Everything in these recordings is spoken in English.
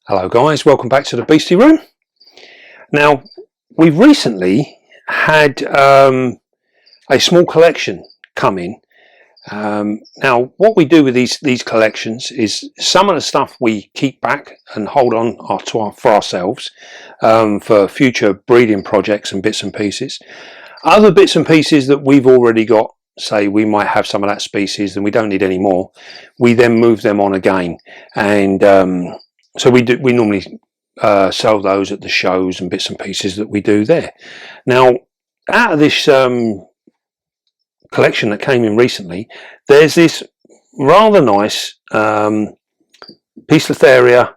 Hello guys, welcome back to the Beastie Room. Now, we've recently had a small collection come in. Now, what we do with these collections is some of the stuff we keep back and hold on for ourselves for future breeding projects and bits and pieces. Other bits and pieces that we've already got, say we might have some of that species and we don't need any more, we then move them on again. And so we normally sell those at the shows and bits and pieces that we do there. Now, out of this collection that came in recently, there's this rather nice Poecilotheria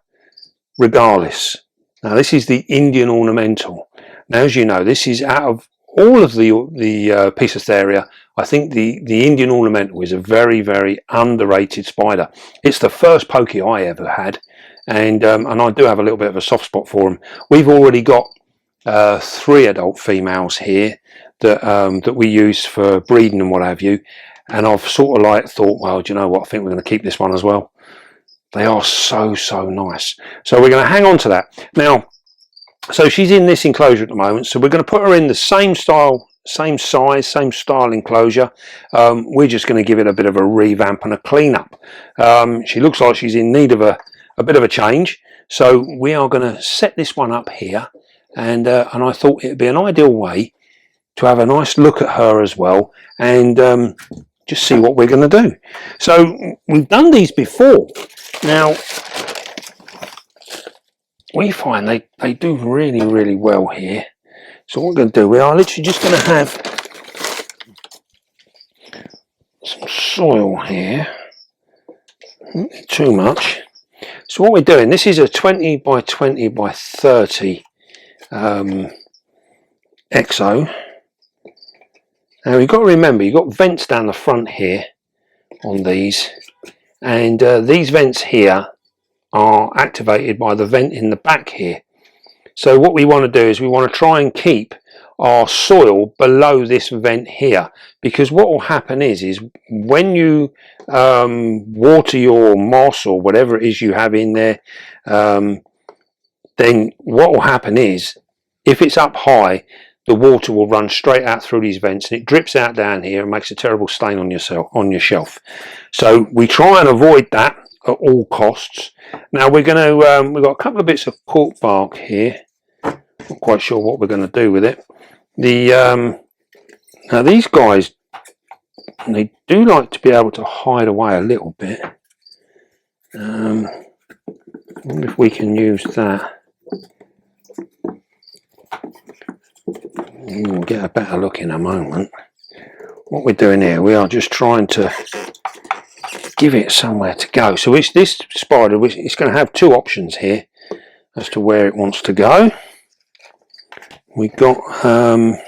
regalis. Now, this is the Indian Ornamental. Now, as you know, this is out of all of the Poecilotheria. I think the Indian Ornamental is a very, very underrated spider. It's the first pokey I ever had. And I do have a little bit of a soft spot for them. We've already got 3 adult females here that we use for breeding and what have you. And I've sort of like thought, well, do you know what? I think we're going to keep this one as well. They are so nice. So we're going to hang on to that. Now, so she's in this enclosure at the moment. So we're going to put her in the same style, same size, same style enclosure. We're just going to give it a bit of a revamp and a clean up. She looks like she's in need of a bit of a change, so we are going to set this one up here, and I thought it'd be an ideal way to have a nice look at her as well, and just see what we're going to do. So we've done these before. Now we find they do really well here. So what we're going to do, we are literally just going to have some soil here, not too much. So what we're doing, this is a 20 by 20 by 30 exo. Now you've got to remember, you've got vents down the front here on these, and these vents here are activated by the vent in the back here. So what we want to do is we want to try and keep our soil below this vent here, because what will happen is when you water your moss or whatever it is you have in there, then what will happen is if it's up high, the water will run straight out through these vents and it drips out down here and makes a terrible stain on your shelf. So we try and avoid that at all costs. Now we're going to we've got a couple of bits of cork bark here. Not quite sure what we're going to do with it. Now these guys, they do like to be able to hide away a little bit. I wonder if we can use that. We'll get a better look in a moment. What we're doing here, we are just trying to give it somewhere to go. So it's this spider, it's going to have 2 options here as to where it wants to go. We've got a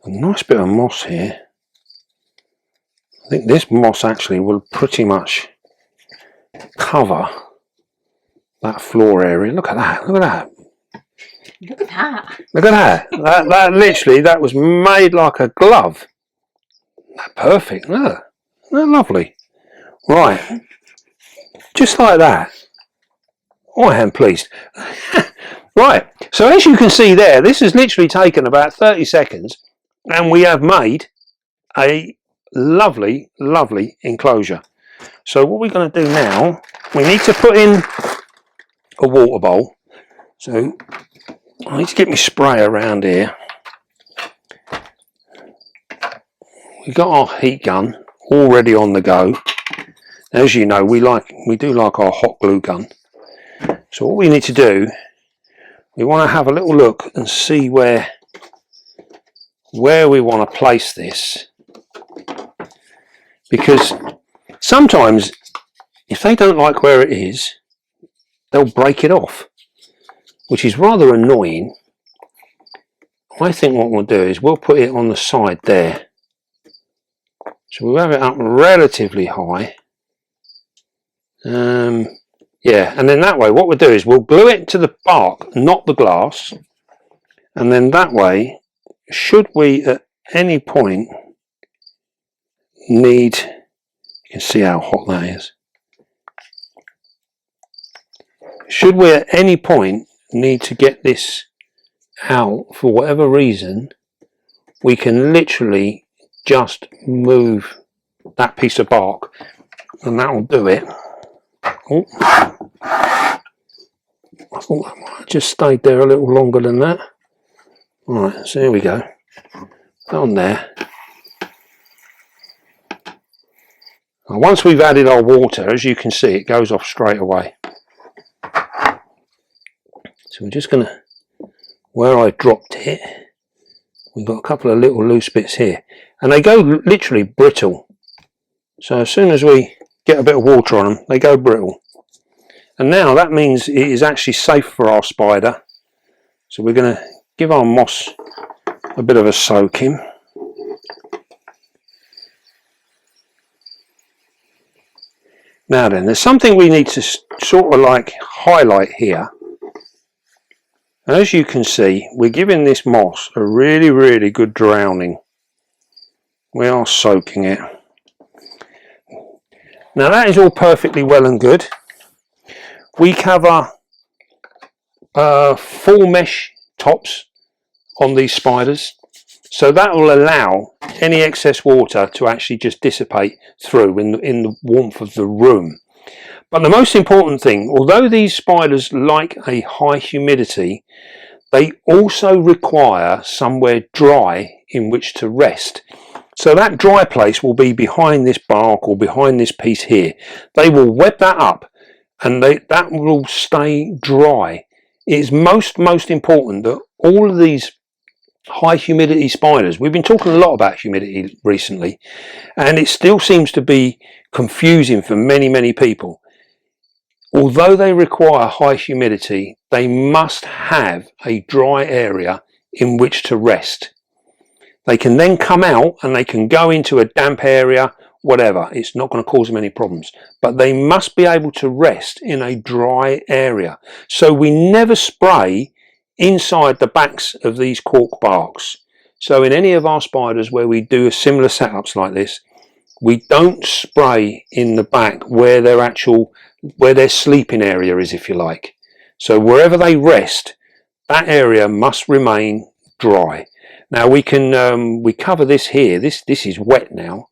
nice bit of moss here. I think this moss actually will pretty much cover that floor area. Look at that, look at that. Look at that. Look at that. that literally, that was made like a glove. Perfect, look. Isn't that lovely? Right, just like that. I am pleased. Right, so as you can see there, this has literally taken about 30 seconds and we have made a lovely enclosure. So what we're going to do now, we need to put in a water bowl. So I need to get my spray around here. We've got our heat gun already on the go. As you know, we do like our hot glue gun. So what we need to do, we want to have a little look and see where we want to place this, because sometimes if they don't like where it is, they'll break it off, which is rather annoying. I think what we'll do is we'll put it on the side there, so we'll have it up relatively high. Yeah, and then that way what we'll do is we'll glue it to the bark, not the glass, and then that way, should we at any point need, you can see how hot that is. should we at any point need to get this out for whatever reason, we can literally just move that piece of bark and that will do it. Oh, I thought that might have just stayed there a little longer than that. Right, so here we go. On there. Now, once we've added our water, as you can see, it goes off straight away. So we're just going to, where I dropped it, we've got a couple of little loose bits here. And they go literally brittle. So as soon as we get a bit of water on them, they go brittle. And now that means it is actually safe for our spider. So we're going to give our moss a bit of a soaking. Now then, there's something we need to sort of like highlight here. As you can see, we're giving this moss a really, really good drowning. We are soaking it. Now that is all perfectly well and good. We cover full mesh tops on these spiders, so that will allow any excess water to actually just dissipate through in the warmth of the room. But the most important thing, although these spiders like a high humidity, they also require somewhere dry in which to rest. So that dry place will be behind this bark or behind this piece here. They will web that up and that will stay dry. It is most important that all of these high humidity spiders, we've been talking a lot about humidity recently, and it still seems to be confusing for many people. Although they require high humidity, they must have a dry area in which to rest. They can then come out and they can go into a damp area, whatever. It's not going to cause them any problems. But they must be able to rest in a dry area. So we never spray inside the backs of these cork barks. So in any of our spiders where we do similar setups like this, we don't spray in the back where their sleeping area is, if you like. So wherever they rest, that area must remain dry. Now we can we cover this here. This is wet now,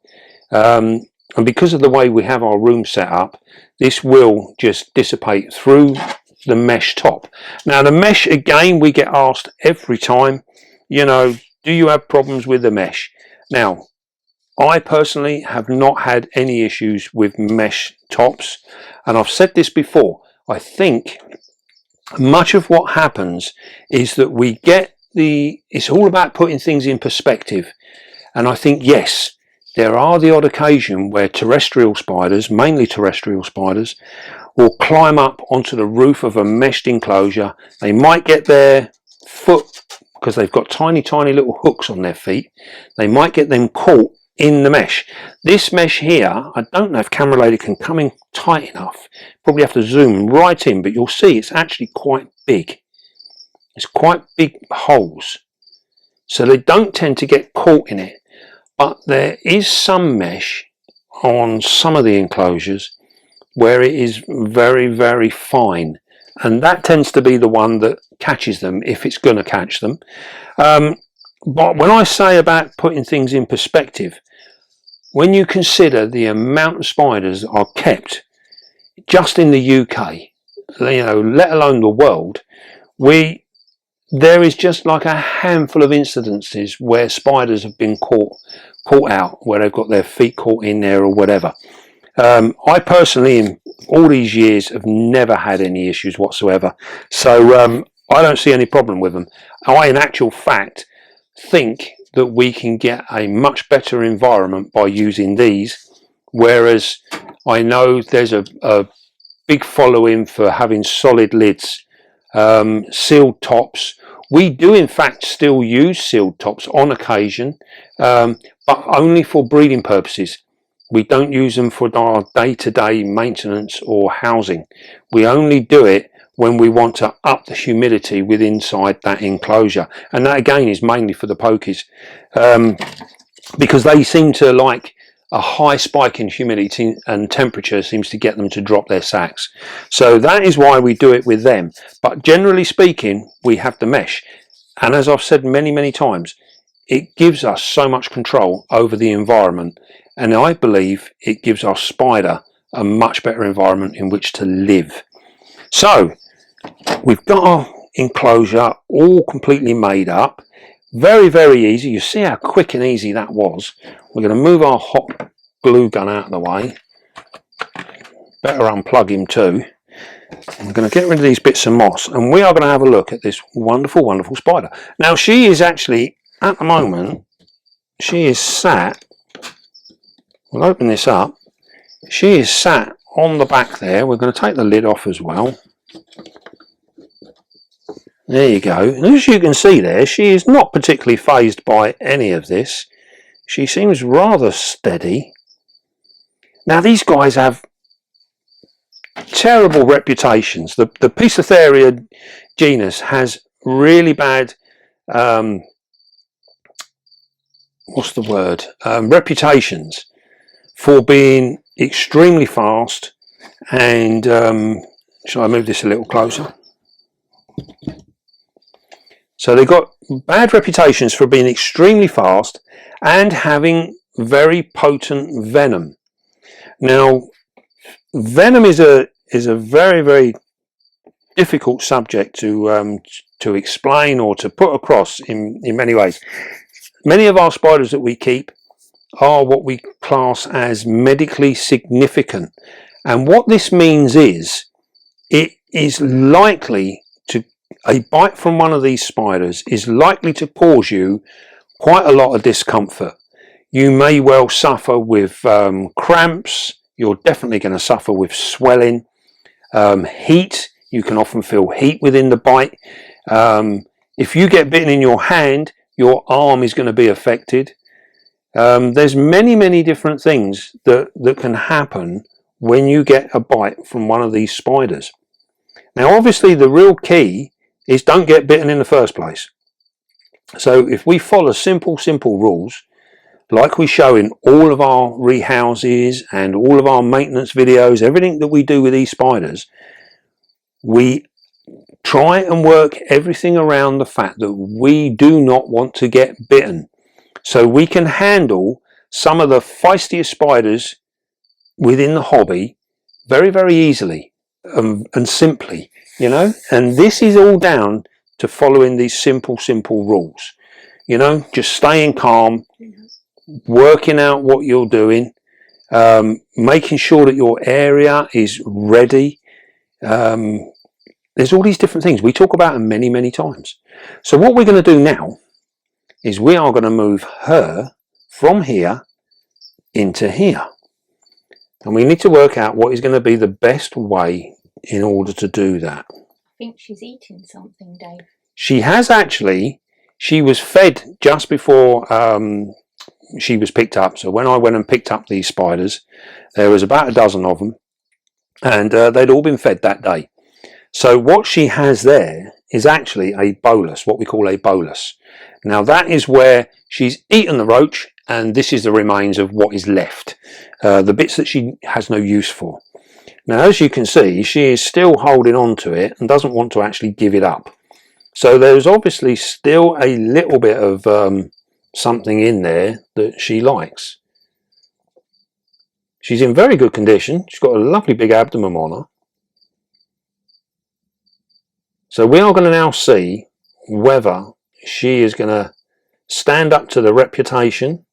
and because of the way we have our room set up, this will just dissipate through the mesh top. Now the mesh, again, we get asked every time, you know, do you have problems with the mesh? Now I personally have not had any issues with mesh tops, and I've said this before. I think much of what happens is that we get it's all about putting things in perspective, and I think yes, there are the odd occasion where terrestrial spiders, mainly terrestrial spiders, will climb up onto the roof of a meshed enclosure. They might get their foot, because they've got tiny little hooks on their feet, they might get them caught in the mesh. This mesh here, I don't know if camera lady can come in tight enough, probably have to zoom right in, but you'll see it's actually quite big. It's quite big holes, so they don't tend to get caught in it. But there is some mesh on some of the enclosures where it is very fine, and that tends to be the one that catches them, if it's going to catch them. But when I say about putting things in perspective, when you consider the amount of spiders that are kept just in the UK, you know, let alone the world, there is just like a handful of incidences where spiders have been caught out, where they've got their feet caught in there or whatever. I personally, in all these years, have never had any issues whatsoever, so I don't see any problem with them. I, in actual fact, think that we can get a much better environment by using these, whereas I know there's a big following for having solid lids, sealed tops. We do in fact still use sealed tops on occasion, but only for breeding purposes. We don't use them for our day-to-day maintenance or housing. We only do it when we want to up the humidity within inside that enclosure, and that again is mainly for the pokies, because they seem to like a high spike in humidity and temperature seems to get them to drop their sacs. So that is why we do it with them. But generally speaking, we have the mesh. And as I've said many times, it gives us so much control over the environment. And I believe it gives our spider a much better environment in which to live. So we've got our enclosure all completely made up. Very easy. You see how quick and easy that was. We're going to move our hot glue gun out of the way. Better unplug him too. We're going to get rid of these bits of moss, and we are going to have a look at this wonderful spider. Now she is actually, at the moment, she is sat, we'll open this up, she is sat on the back there. We're going to take the lid off as well. There you go. And as you can see there, she is not particularly phased by any of this. She seems rather steady. Now these guys have terrible reputations. The Poecilotheria genus has really bad, reputations for being extremely fast and, shall I move this a little closer? So they've got bad reputations for being extremely fast and having very potent venom. Now, venom is a very difficult subject to explain or to put across in many ways. Many of our spiders that we keep are what we class as medically significant, and what this means is it is likely to, a bite from one of these spiders is likely to cause you quite a lot of discomfort. You may well suffer with cramps. You're definitely going to suffer with swelling, heat. You can often feel heat within the bite. If you get bitten in your hand, your arm is going to be affected. There's many different things that can happen when you get a bite from one of these spiders. Now obviously the real key is don't get bitten in the first place. So if we follow simple rules like we show in all of our rehouses and all of our maintenance videos, everything that we do with these spiders, we try and work everything around the fact that we do not want to get bitten. So we can handle some of the feistiest spiders within the hobby very easily and simply, you know. And this is all down to following these simple rules, you know, just staying calm, working out what you're doing, making sure that your area is ready. There's all these different things we talk about them many times. So what we're going to do now is we are going to move her from here into here, and we need to work out what is going to be the best way in order to do that. I think she's eating something, Dave. She has actually. She was fed just before she was picked up. So when I went and picked up these spiders, there was about a dozen of them, and they'd all been fed that day. So what she has there is actually a bolus, what we call a bolus. Now that is where she's eaten the roach, and this is the remains of what is left, the bits that she has no use for. Now as you can see, she is still holding on to it and doesn't want to actually give it up. So there's obviously still a little bit of something in there that she likes. She's in very good condition. She's got a lovely big abdomen on her. So we are going to now see whether she is going to stand up to the reputation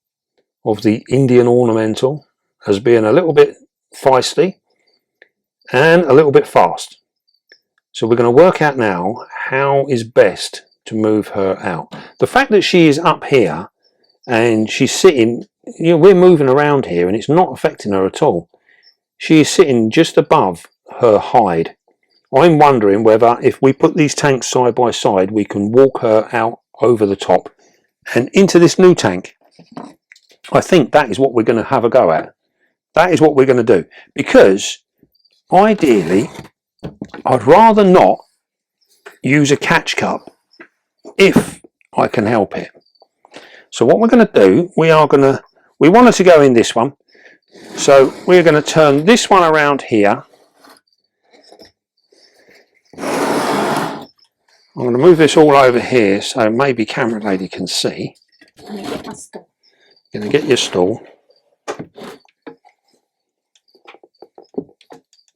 of the Indian Ornamental as being a little bit feisty and a little bit fast. So we're going to work out now how is best to move her out. The fact that she is up here and she's sitting, you know, we're moving around here and it's not affecting her at all. She is sitting just above her hide. I'm wondering whether if we put these tanks side by side, we can walk her out over the top and into this new tank. I think that is what we're going to have a go at. That is what we're going to do, because ideally I'd rather not use a catch cup if I can help it. So what we're going to do, we want her to go in this one. So we're going to turn this one around here. I'm going to move this all over here so maybe camera lady can see. Let me get my stool. Going to get your stool.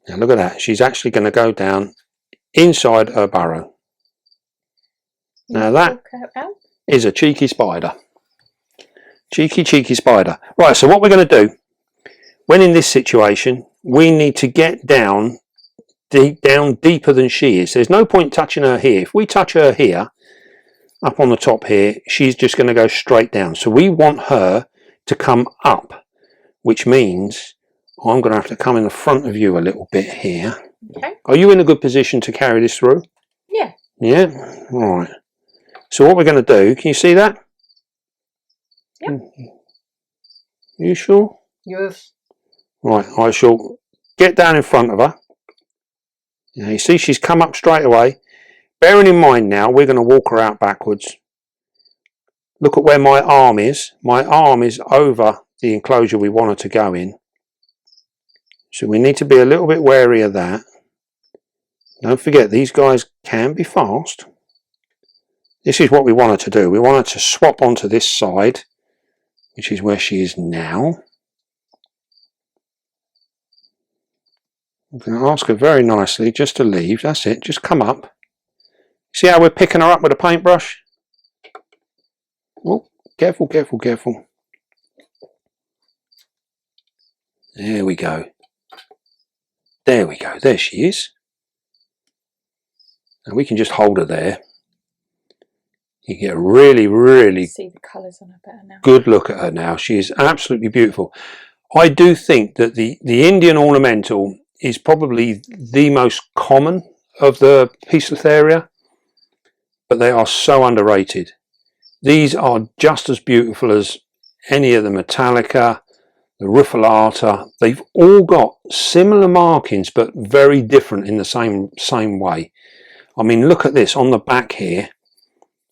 Now look at that. She's actually going to go down inside her burrow. Now that is a cheeky spider. Cheeky spider. Right, so what we're going to do, when in this situation, we need to get down deeper than she is. There's no point touching her here. If we touch her here, up on the top here, she's just going to go straight down. So we want her to come up, which means I'm going to have to come in the front of you a little bit here. Okay. Are you in a good position to carry this through? Yeah. Yeah? Right. So what we're going to do, can you see that? Yep. You sure? Yes. Right, I shall get down in front of her. Now you see she's come up straight away. Bearing in mind now, we're going to walk her out backwards. Look at where my arm is. My arm is over the enclosure we want her to go in. So we need to be a little bit wary of that. Don't forget, these guys can be fast. This is what we want her to do. We want her to swap onto this side, which is where she is now. I'm going to ask her very nicely just to leave. That's it. Just come up. See how we're picking her up with a paintbrush? Oh, careful, careful, careful. There we go. There we go. There she is. And we can just hold her there. You get a really see the colours on her better now. Good look at her now. She is absolutely beautiful. I do think that the Indian Ornamental is probably the most common of the Poecilotheria, but they are so underrated. These are just as beautiful as any of the Metallica, the Ruffulata. They've all got similar markings, but very different in the same way. I mean, look at this on the back here.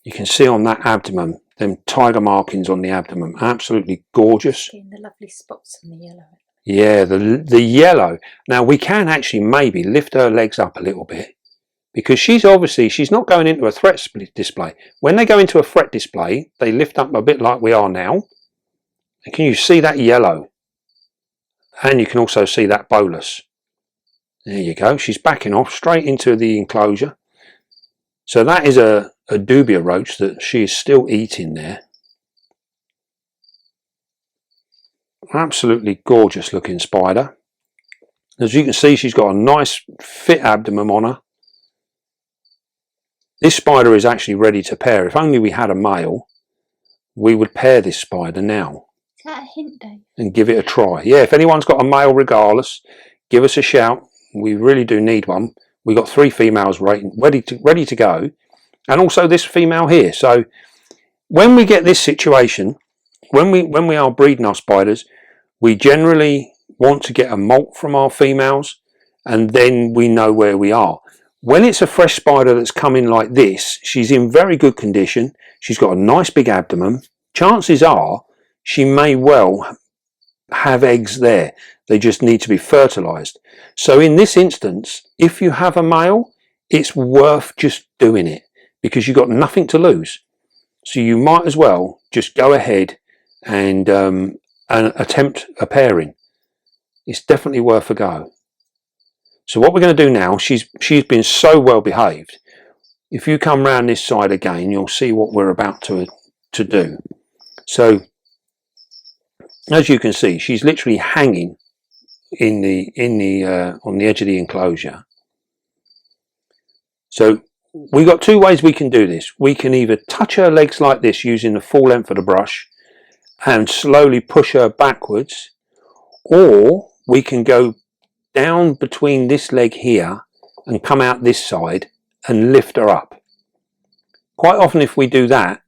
You can see on that abdomen, them tiger markings on the abdomen. Absolutely gorgeous. Seeing the lovely spots on the yellow. Yeah, the yellow. Now we can actually maybe lift her legs up a little bit, because she's not going into a threat display. When they go into a threat display, they lift up a bit like we are now. And can you see that yellow? And you can also see that bolus. There you go. She's backing off straight into the enclosure. So that is a dubia roach that she is still eating there. Absolutely gorgeous looking spider. As you can see, she's got a nice fit abdomen on her. This spider is actually ready to pair. If only we had a male, we would pair this spider now. Is that a hint, Dave? And give it a try. Yeah, if anyone's got a male regalis, give us a shout. We really do need one. We've got 3 females ready to go. And also this female here. So when we get this situation, when we are breeding our spiders, we generally want to get a molt from our females, and then we know where we are. When it's a fresh spider that's come in like this, she's in very good condition. She's got a nice big abdomen. Chances are she may well have eggs there. They just need to be fertilized. So in this instance, if you have a male, it's worth just doing it, because you've got nothing to lose. So you might as well just go ahead and attempt a pairing. It's definitely worth a go. So what we're going to do now, she's been so well behaved. If you come round this side again, you'll see what we're about to do. So as you can see, she's literally hanging on the edge of the enclosure. So we've got 2 ways we can do this. We can either touch her legs like this using the full length of the brush and slowly push her backwards, or we can go down between this leg here and come out this side and lift her up. Quite often if we do that,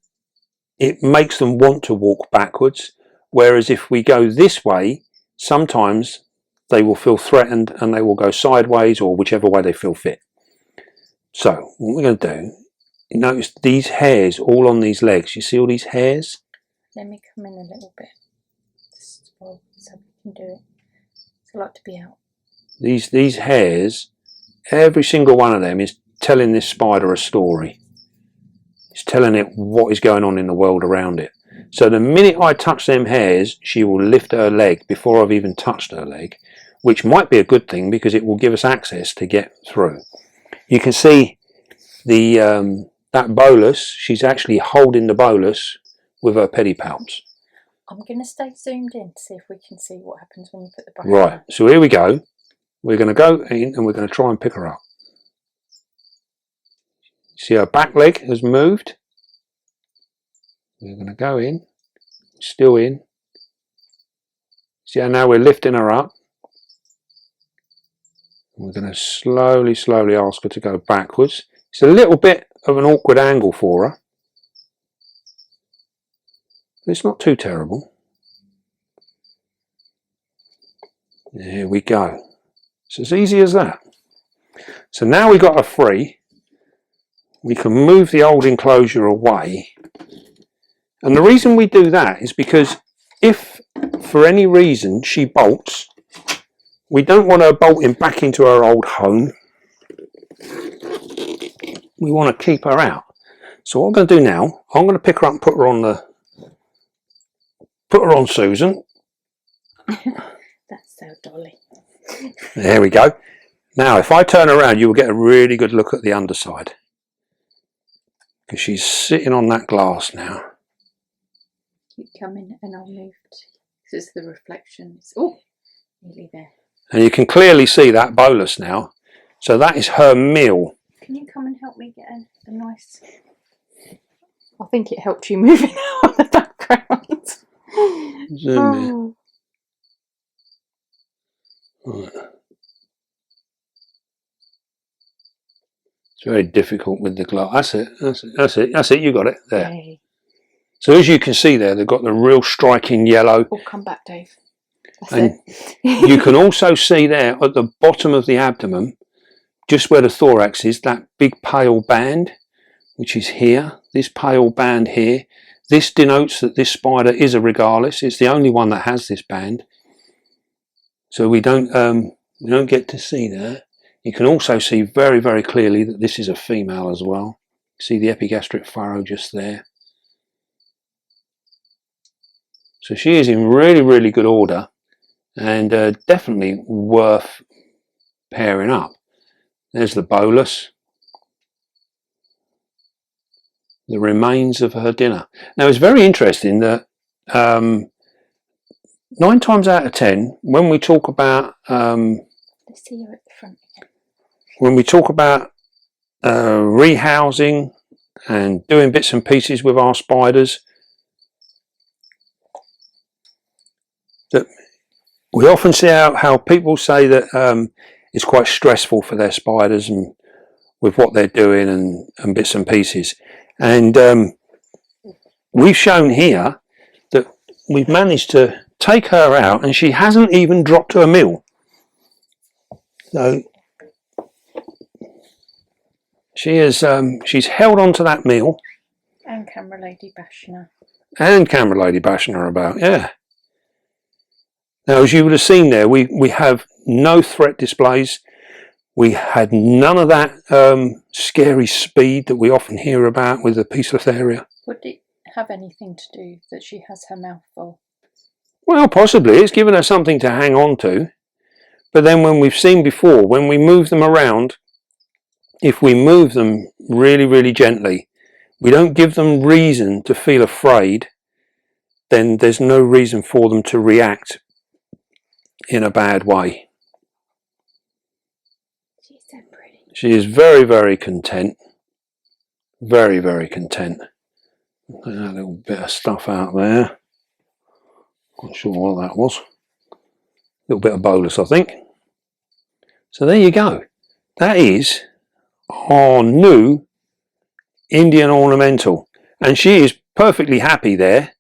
it makes them want to walk backwards, whereas if we go this way, sometimes they will feel threatened and they will go sideways or whichever way they feel fit. So what we're going to do, notice these hairs all on these legs. You see all these hairs? Let me come in a little bit, just so we can do it. It's a lot to be out. These hairs, every single one of them is telling this spider a story. It's telling it what is going on in the world around it. So the minute I touch them hairs, she will lift her leg before I've even touched her leg, which might be a good thing because it will give us access to get through. You can see the that bolus, she's actually holding the bolus with her pedipalps. I'm going to stay zoomed in to see if we can see what happens when you put the brush Right, on. so here we go. We're going to go in and we're going to try and pick her up. See her back leg has moved. We're going to go in, still in. See how now we're lifting her up. We're going to slowly ask her to go backwards. It's a little bit of an awkward angle for her. But it's not too terrible. There we go. It's as easy as that. So now we've got her free. We can move the old enclosure away. And the reason we do that is because if for any reason she bolts, we don't want her bolting back into her old home. We want to keep her out. So what I'm going to do now, I'm going to pick her up and put her on Susan. That's so dolly. There we go. Now if I turn around, you will get a really good look at the underside. Because she's sitting on that glass now. Keep coming and I'll move. This is the reflection. Oh, nearly there. And you can clearly see that bolus now. So that is her meal. Can you come and help me get a nice... I think it helped you moving out of the background. Zoom in. Right. It's very difficult with the glass. That's it, you got it there. Hey. So as you can see there, they've got the real striking yellow. Oh, come back, Dave. That's and it. You can also see there at the bottom of the abdomen, just where the thorax is, that big pale band, which is here, this pale band here. This denotes that this spider is a regalis. It's the only one that has this band. So we don't get to see that. You can also see very, very clearly that this is a female as well. See the epigastric furrow just there. So she is in really, really good order and definitely worth pairing up. There's the bolus. The remains of her dinner. Now it's very interesting that 9 times out of 10, when we talk about Let's see her at the front again. when we talk about rehousing and doing bits and pieces with our spiders, that we often see how people say that it's quite stressful for their spiders and with what they're doing and bits and pieces. And we've shown here that we've managed to take her out and she hasn't even dropped her meal. So she is she's held on to that meal. And camera lady bashing her. And camera lady bashing her about, yeah. Now as you would have seen there, we have no threat displays. We had none of that scary speed that we often hear about with the Poecilotheria. Would it have anything to do that she has her mouth full? Well, possibly. It's given her something to hang on to. But then when we've seen before, when we move them around, if we move them really, really gently, we don't give them reason to feel afraid, then there's no reason for them to react in a bad way. She's so pretty. She is very, very content. Very, very content. A little bit of stuff out there. Not sure what that was. A little bit of bolus, I think. So there you go. That is our new Indian Ornamental. And she is perfectly happy there.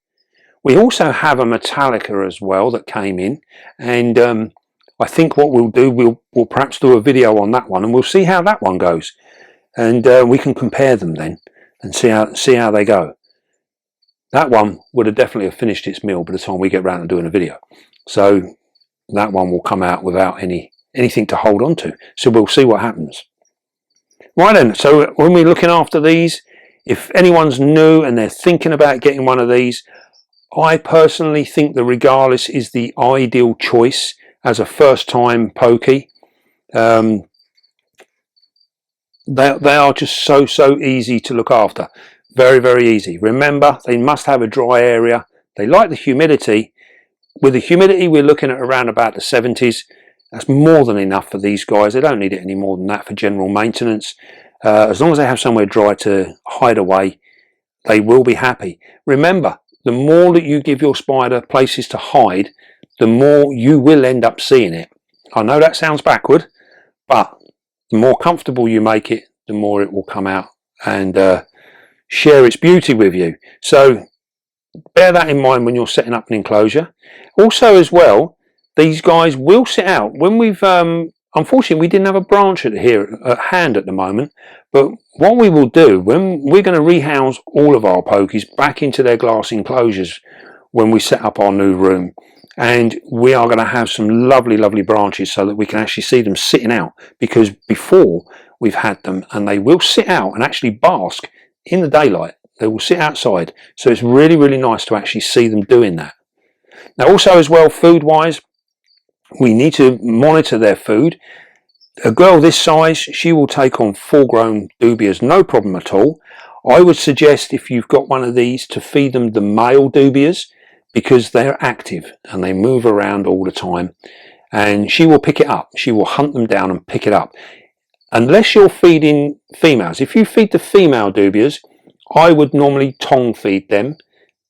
We also have a Metallica as well that came in. And I think what we'll do, we'll perhaps do a video on that one and we'll see how that one goes. And we can compare them then and see how they go. That one would have definitely finished its meal by the time we get around to doing a video. So that one will come out without anything to hold on to. So we'll see what happens. Right then, so when we're looking after these, if anyone's new and they're thinking about getting one of these, I personally think the regalis is the ideal choice as a first time pokey. They are just so easy to look after. Very easy. Remember, they must have a dry area. They like the humidity. With the humidity, we're looking at around about the 70s. That's more than enough for these guys. They don't need it any more than that for general maintenance. As long as they have somewhere dry to hide away, they will be happy. Remember, the more that you give your spider places to hide, the more you will end up seeing it. I know that sounds backward, but the more comfortable you make it, the more it will come out and share its beauty with you. So bear that in mind when you're setting up an enclosure. Also as well, these guys will sit out. When we've unfortunately we didn't have a branch here at hand at the moment, but what we will do, when we're going to rehouse all of our pokies back into their glass enclosures when we set up our new room, and we are going to have some lovely branches so that we can actually see them sitting out, because before we've had them and they will sit out and actually bask in the daylight. They will sit outside, so it's really nice to actually see them doing that. Now also as well, food wise, we need to monitor their food. A girl this size, she will take on full grown dubias, no problem at all. I would suggest, if you've got one of these, to feed them the male dubias, because they're active and they move around all the time, and she will pick it up. She will hunt them down and pick it up. Unless you're feeding females. If you feed the female dubias, I would normally tongue feed them,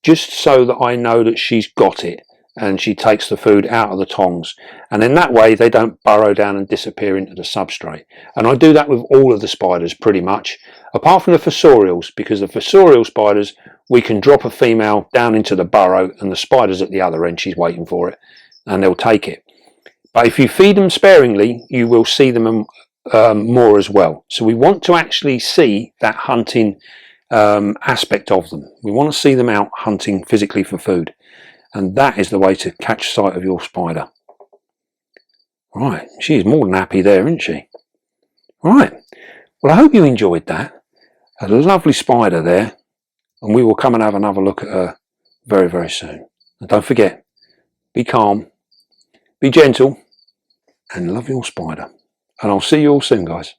just so that I know that she's got it and she takes the food out of the tongs, and in that way they don't burrow down and disappear into the substrate. And I do that with all of the spiders pretty much, apart from the fossorials, because the fossorial spiders, we can drop a female down into the burrow and the spider's at the other end, she's waiting for it, and they'll take it. But if you feed them sparingly, you will see them more as well. So we want to actually see that hunting aspect of them. We want to see them out hunting physically for food, and that is the way to catch sight of your spider. Right, she's more than happy there, isn't she? Right, well, I hope you enjoyed that. A lovely spider there, and we will come and have another look at her very soon. And don't forget, be calm, be gentle, and love your spider. And I'll see you all soon, guys.